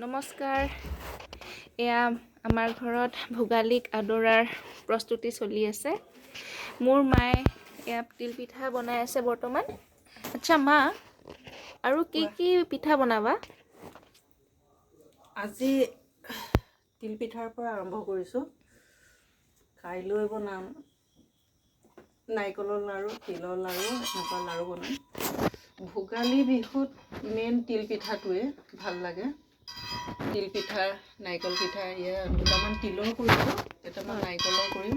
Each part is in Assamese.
নমস্কাৰ। এয়া আমাৰ ঘৰত ভোগালীক আদৰাৰ প্ৰস্তুতি চলি আছে। মোৰ মায়ে এয়া তিল পিঠা বনাই আছে বৰ্তমান। আচ্ছা মা, আৰু কি কি পিঠা বনাবা? আজি তিল পিঠাৰ পৰা আৰম্ভ কৰিছোঁ। কাইলৈ বনাম নাৰিকলৰ লাড়ু, তিলৰ লাড়ু, এনেকুৱা লাড়ু বনাম। ভোগালী বিহুত মেইন তিল পিঠাটোৱে ভাল লাগে। তিল পিঠা, নাৰিকল পিঠা, দুটামান তিলৰ কৰিছোঁ, কেইটামান নাৰিকলৰ কৰিম।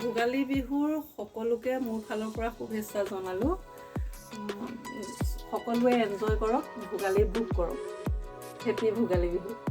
ভোগালী বিহুৰ সকলোকে মোৰ ফালৰ পৰা শুভেচ্ছা জনালোঁ। সকলোৱে এনজয় কৰক, ভোগালী ভোগ কৰক। হেপী ভোগালী বিহু।